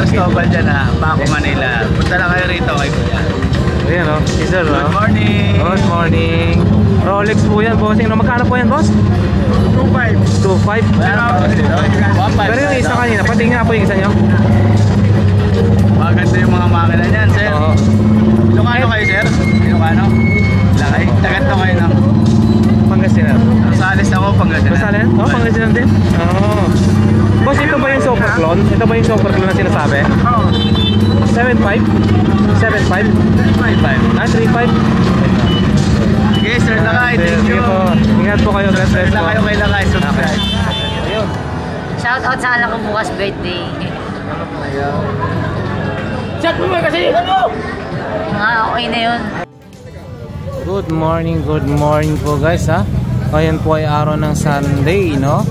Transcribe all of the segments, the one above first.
Cristobal dyan ha, Baco, Manila. Punta lang kayo rito kay Kuya. Ayan o, si Sir. Good morning! Good morning! Rolex po yan, bossing. Magkano po yan, boss? 2.5. 2.5. Pero yung isa kanina, pating nga po yung isa nyo. Maganda yung mga makina niyan, sir. Oo. Ilocano kayo, sir? Ilocano? Lakay? Taganto kayo ng Pangasinan. Rosales ako, Pangasinan. Rosales? Oo, Pangasinan din. Oo. Boss, ito ba yung super clone? Ito ba yung super clone na sinasabi? Oo. 7.5? 7.5? 3.5. Ah, 3.5? Okay, sir Lakay, thank you. Ingat po kayo, God bless Sir po. Lakay, okay Lakay, subscribe. Ayun. Shoutout sa anak ko bukas birthday. Chat mo kasi! Mga okay na yun. Good morning po guys ha. Ngayon po ay araw ng Sunday, no?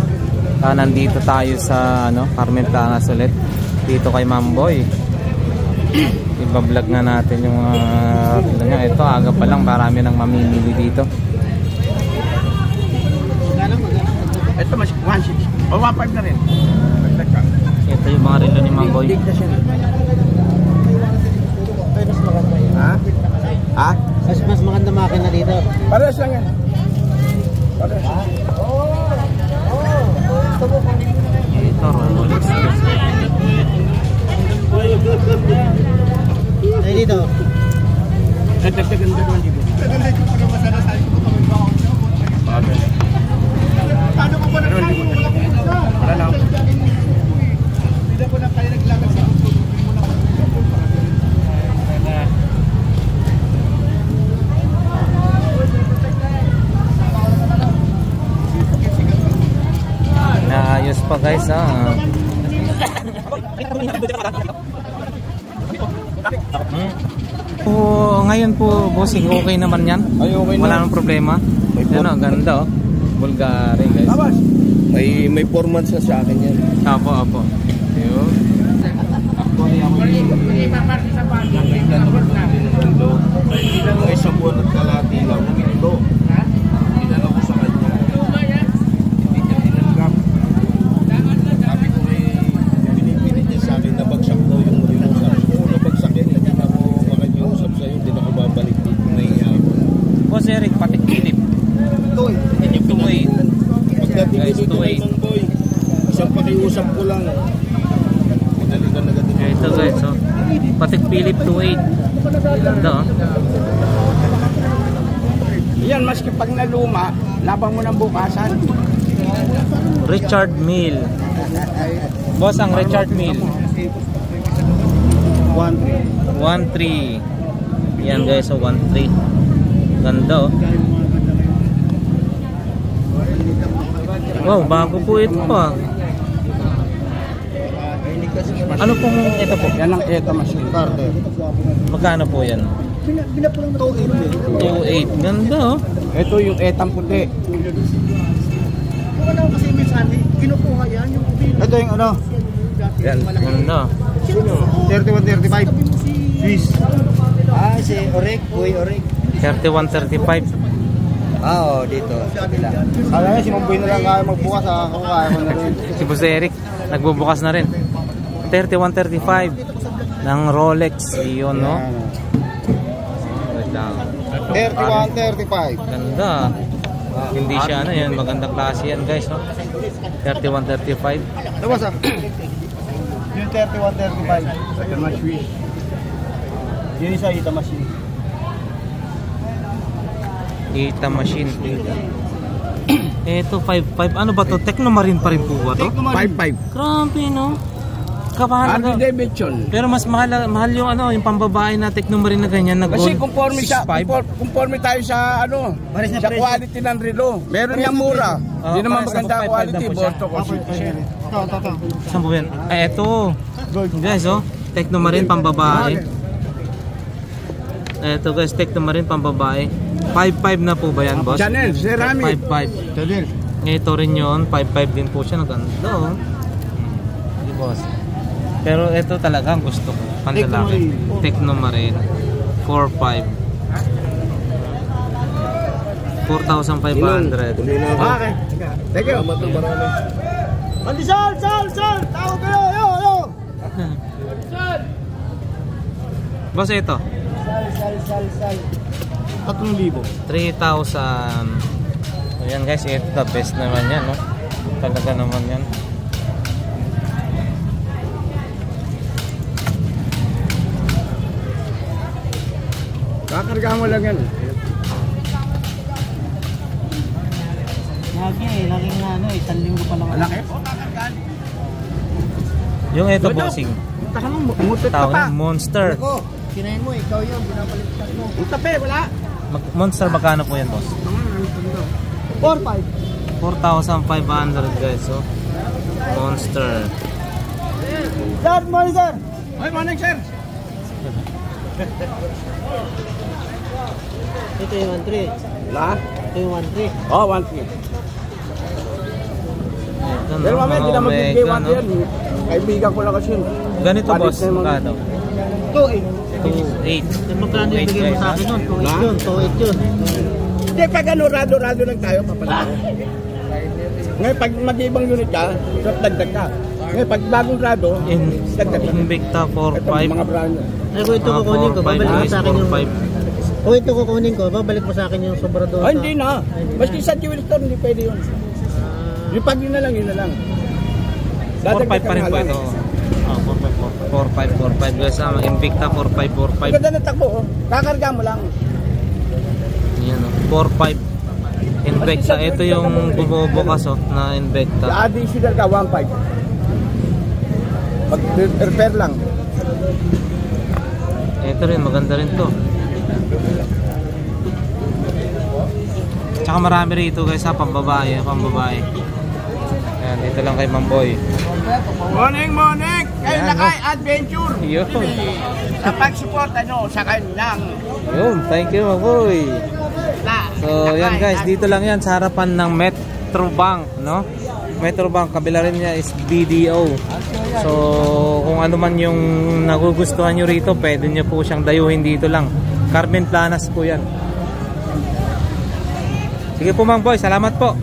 Nandito tayo sa Carmen Planas ulit. Dito kay Mamboy. Iba-vlog na natin yung ito, aga pa lang, marami nang mamimili dito. Ito mas 1.6 o 1.5 na rin. Ito yung mga relo ni Mamboy. Ha? Ha? Mas maganda makina dito. Parehas lang yan. Parehas. Ito, Rolex. Ay dito. Dagdagan doon dito. Ano ko ba na wala lang. Hindi ko na kaya naglagas sa Naayos pa guys ha. Ngayon po bossing, okay naman yan. Ay, okay wala na. nang problema. Ano, ganda oh. Bulgari guys. Tapos, may 4 months na sa akin yan. Apo. Yun. May isang buwan at kalahati lang. Huminto. Pinala ko sa kanya. Hindi niya tinanggap. Sabi ko pinipilit niya sa akin na bagsak daw yung relo. Sabi ko kung nabagsak yan, hindi na ako makikiusap sa'yo. Hindi na ako babalik dito. Nahiya ako. Boss Eric, patik kilip. Toy. Yung tuloy. Pagdating Guys, dito tuloy. ng boy, isang pakiusap ko lang. Pinalikan agad yung Ito guys, oh. Patik Philip 28. Ganda oh. yan, maski pag naluma, labang mo ng bukasan. Richard Mille. Boss, ang Richard Mille 1.3. Yan guys, so 1.3. Ganda oh. Wow, bago po ito pa. Ano pong ito po? Yan ang ETA machine. Magkano po yan? 2.8. Ganda oh. Ito yung ETA puti. Ito yung ano? Yan. Ganda. 31-35. Swiss. Ah, si Orek, Boy Orek. 31.35. Oo, dito. Kala niya si Mamboy na lang kaya magbukas. Ako kaya ko na rin. Si Boss Eric nagbubukas na rin. 31.35 ng Rolex. Iyon no. Wait lang. 31-35. Ganda. Hindi siya ano yan, magandang klase yan guys no. 31.35. Labas ah. Yung 31-35. Ito mas Swiss. Yun isa ETA machine. ETA machine. Ito 5.5. Ano ba to? Technomarine pa rin po ba to? 5.5. Grabe no. Kapahalaga. Harley Davidson. Pero mas mahal yung yung pambabae na Technomarine na ganyan na gold. Kasi conforme tayo sa sa quality ng relo. Meron niyang mura. Hindi naman maganda quality, bosto ko. Saan po yan? Eto. Guys oh, Technomarine pambabae. Eto guys, Technomarine pambabae. 5.5 na po ba yan, boss? Chanel, ceramic. 5.5. Chanel. Ito rin yun, 5.5 din po siya. Naganda oh. Hindi boss. Pero ito talaga ang gusto ko. Pandalaki. Technomarine. 4.5. 4,500. Okay. Thank you. Andi Sal! Tawag kayo! Yo! Boss, ito. Sal. 3,000. 3,000. Ayan guys, ito the best naman yan, no? Talaga naman yan. Kakarga mo lang yan. Laging na ano, isang linggo pa lang. Malaki? Yung ito, bossing. Taka mo, umutot ka Tawag pa. yung Monster. Ako, kinain mo, ikaw yun, binabaliktad mo. Yung tape, wala. Monster, magkano po yan, boss? 4,500. 4,500 guys, so. Monster. Good morning, sir. Good morning, sir. Ito yung 1-3. Wala? Ito yung 1-3. Oh, 1,300. Ito, Pero mamaya, hindi na magbigay Omega, 1 yan. Kaibigan ko lang kasi yun. Ganito, Palit boss, na yung mga- magkano? 2-8. 2,800. Magkano yung bigay mo sa akin yun? 2-8 Ha? yun, 2-8 yun. Hindi, pag ano, rado-rado lang tayo, papalit. Ngayon, pag mag-ibang unit ka, dagdag ka. Ngayon, pag bagong rado, dagdag ka. Invicta Ito, 4,500. mga brand. Ay, kung ito kukunin ko, babalik mo sa akin yung... 4,500. Kung ito kukunin ko, babalik mo sa akin yung sobra doon. Ay, hindi na. Maski sa jewelry store, hindi pwede yun. Yung pag yun na lang, yun na lang. 4,500 pa rin po ito. 4,500 guys, Invicta 4,500. Ganda ng takbo, oh. Kakarga mo lang. Yan, 4,500. Invicta, ito yung bumubukas na Invicta. Additional ka, 1,500. Mag-repair lang. Ito rin, maganda rin to. Tsaka marami rito guys, pambabae. Ayan, dito lang kay Mamboy. Morning! Kayo Yan, na kay Adventure! Yun. Sa pag-support sa kanilang Yun, thank you Mamboy. So yan guys, dito lang yan sa harapan ng Metrobank, no? Metrobank, kabila rin niya is BDO. So kung ano man yung nagugustuhan nyo rito, pwede nyo po siyang dayuhin dito lang. Carmen Planas po yan. Sige po Mang Boy, salamat po.